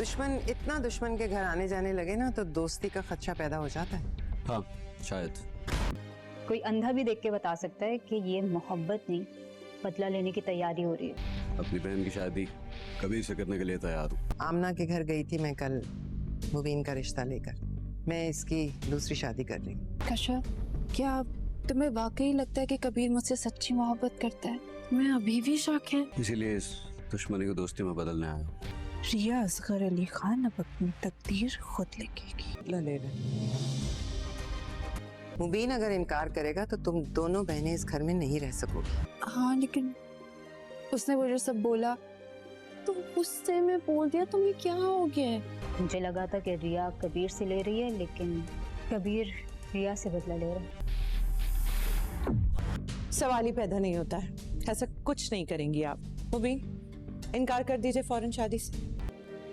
दुश्मन इतना दुश्मन के घर आने जाने लगे ना तो दोस्ती का खदशा पैदा हो जाता है। हाँ शायद। कोई अंधा भी देख के बता सकता है कि ये मोहब्बत नहीं, बदला लेने की तैयारी हो रही है। अपनी बहन की शादी कबीर से करने के लिए तैयार हूँ। आमना के घर गई थी मैं कल मुबीन का रिश्ता लेकर। मैं इसकी दूसरी शादी कर रही हूँ। कश्यप, क्या तुम्हें वाकई लगता है कि कबीर मुझसे सच्ची मोहब्बत करता है? मैं अभी भी शक है। इसीलिए इस दुश्मनी को दोस्ती में बदलने आया हूँ। रिया असगर अली खान अब अपनी तकदीर खुद लिखेगी। बदला ले रहे। मुबीन अगर इनकार करेगा तो तुम दोनों बहनें इस घर में नहीं रह सकोगी। हाँ, लेकिन उसने वो जो सब बोला तो उससे मैं बोल दिया, तुम्हें क्या हो गया है? मुझे लगा था कि रिया कबीर से ले रही है, लेकिन कबीर रिया से बदला ले रहा है। सवाल ही पैदा नहीं होता है। ऐसा कुछ नहीं करेंगी आप। मुबीन, इनकार कर दीजिए फौरन शादी से।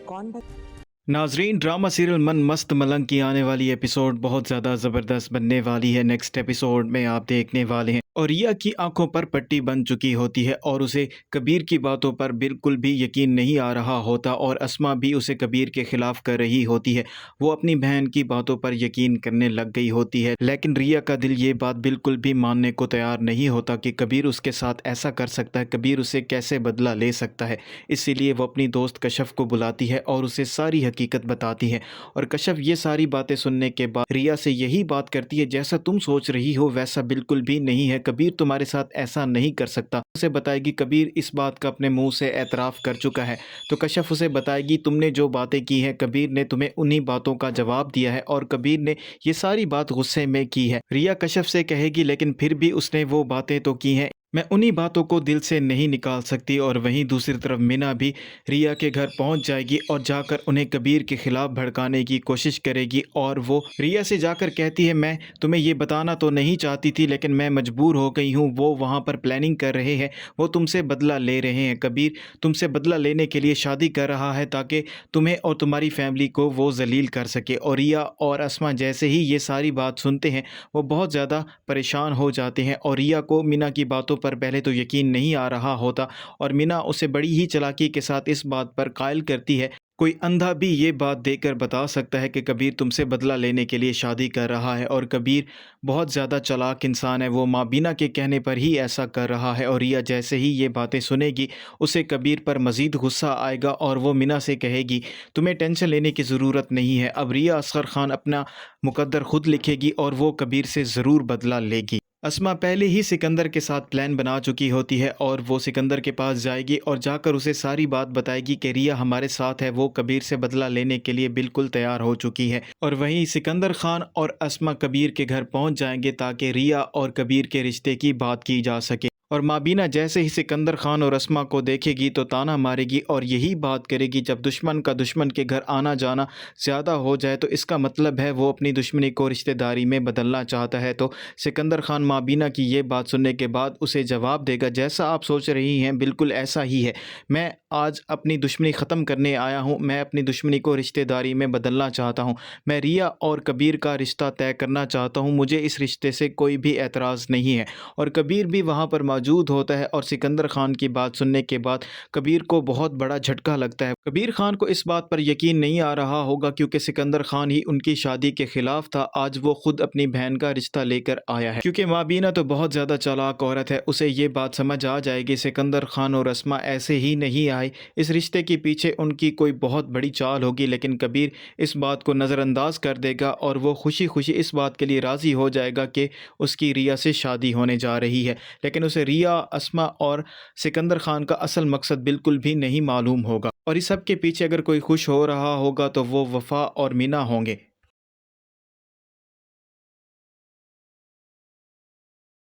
कौन बता? नाजरीन, ड्रामा सीरियल मन मस्त मलंग की आने वाली एपिसोड बहुत ज़्यादा ज़बरदस्त बनने वाली है। नेक्स्ट एपिसोड में आप देखने वाले हैं और रिया की आंखों पर पट्टी बन चुकी होती है और उसे कबीर की बातों पर बिल्कुल भी यकीन नहीं आ रहा होता और अस्मा भी उसे कबीर के ख़िलाफ़ कर रही होती है। वो अपनी बहन की बातों पर यकीन करने लग गई होती है, लेकिन रिया का दिल ये बात बिल्कुल भी मानने को तैयार नहीं होता कि कबीर उसके साथ ऐसा कर सकता है, कबीर उसे कैसे बदला ले सकता है। इसीलिए वो अपनी दोस्त कश्यप को बुलाती है और उसे सारी हकीकत बताती है और कश्यप ये सारी बातें सुनने के बाद रिया से यही बात करती है, जैसा तुम सोच रही हो वैसा बिल्कुल भी नहीं है, कबीर तुम्हारे साथ ऐसा नहीं कर सकता। उसे बताएगी कबीर इस बात का अपने मुंह से एतराफ़ कर चुका है। तो कश्यप उसे बताएगी तुमने जो बातें की हैं कबीर ने तुम्हें उन्हीं बातों का जवाब दिया है और कबीर ने ये सारी बात गुस्से में की है। रिया कश्यप से कहेगी लेकिन फिर भी उसने वो बातें तो की हैं, मैं उन्हीं बातों को दिल से नहीं निकाल सकती। और वहीं दूसरी तरफ मीना भी रिया के घर पहुंच जाएगी और जाकर उन्हें कबीर के ख़िलाफ़ भड़काने की कोशिश करेगी और वो रिया से जाकर कहती है मैं तुम्हें ये बताना तो नहीं चाहती थी लेकिन मैं मजबूर हो गई हूँ। वो वहाँ पर प्लानिंग कर रहे हैं, वो तुमसे बदला ले रहे हैं। कबीर तुमसे बदला लेने के लिए शादी कर रहा है ताकि तुम्हें और तुम्हारी फैमिली को वो जलील कर सके। और रिया और अस्मा जैसे ही ये सारी बात सुनते हैं वो बहुत ज़्यादा परेशान हो जाते हैं और रिया को मीना की बातों पर पहले तो यकीन नहीं आ रहा होता और मीना उसे बड़ी ही चालाकी के साथ इस बात पर कायल करती है। कोई अंधा भी ये बात देखकर बता सकता है कि कबीर तुमसे बदला लेने के लिए शादी कर रहा है और कबीर बहुत ज़्यादा चालाक इंसान है, वो माँ बीना के कहने पर ही ऐसा कर रहा है। और रिया जैसे ही ये बातें सुनेगी उसे कबीर पर मज़ीद गुस्सा आएगा और वो मीना से कहेगी तुम्हें टेंशन लेने की ज़रूरत नहीं है, अब रिया असगर खान अपना मुकद्दर खुद लिखेगी और वो कबीर से ज़रूर बदला लेगी। अस्मा पहले ही सिकंदर के साथ प्लान बना चुकी होती है और वो सिकंदर के पास जाएगी और जाकर उसे सारी बात बताएगी कि रिया हमारे साथ है, वो कबीर से बदला लेने के लिए बिल्कुल तैयार हो चुकी है। और वहीं सिकंदर खान और अस्मा कबीर के घर पहुंच जाएंगे ताकि रिया और कबीर के रिश्ते की बात की जा सके। और माबीना जैसे ही सिकंदर खान और अस्मा को देखेगी तो ताना मारेगी और यही बात करेगी जब दुश्मन का दुश्मन के घर आना जाना ज़्यादा हो जाए तो इसका मतलब है वो अपनी दुश्मनी को रिश्तेदारी में बदलना चाहता है। तो सिकंदर खान माबीना की ये बात सुनने के बाद उसे जवाब देगा जैसा आप सोच रही हैं बिल्कुल ऐसा ही है, मैं आज अपनी दुश्मनी ख़त्म करने आया हूँ, मैं अपनी दुश्मनी को रिश्तेदारी में बदलना चाहता हूँ, मैं रिया और कबीर का रिश्ता तय करना चाहता हूँ, मुझे इस रिश्ते से कोई भी एतराज़ नहीं है। और कबीर भी वहाँ पर मौजूद होता है और सिकंदर खान की बात सुनने के बाद कबीर को बहुत बड़ा झटका लगता है। कबीर खान को इस बात पर यकीन नहीं आ रहा होगा क्योंकि सिकंदर खान ही उनकी शादी के खिलाफ था, आज वो खुद अपनी बहन का रिश्ता लेकर आया है। क्योंकि माबीना तो बहुत ज़्यादा चालाक औरत है, उसे ये बात समझ आ जाएगी सिकंदर खान और अस्मा ऐसे ही नहीं आए, इस रिश्ते के पीछे उनकी कोई बहुत बड़ी चाल होगी। लेकिन कबीर इस बात को नज़रअंदाज कर देगा और वो खुशी खुशी इस बात के लिए राज़ी हो जाएगा कि उसकी रिया से शादी होने जा रही है। लेकिन उसे रिया, अस्मा और सिकंदर खान का असल मकसद बिल्कुल भी नहीं मालूम होगा और इस सब के पीछे अगर कोई खुश हो रहा होगा तो वो वफ़ा और मीना होंगे।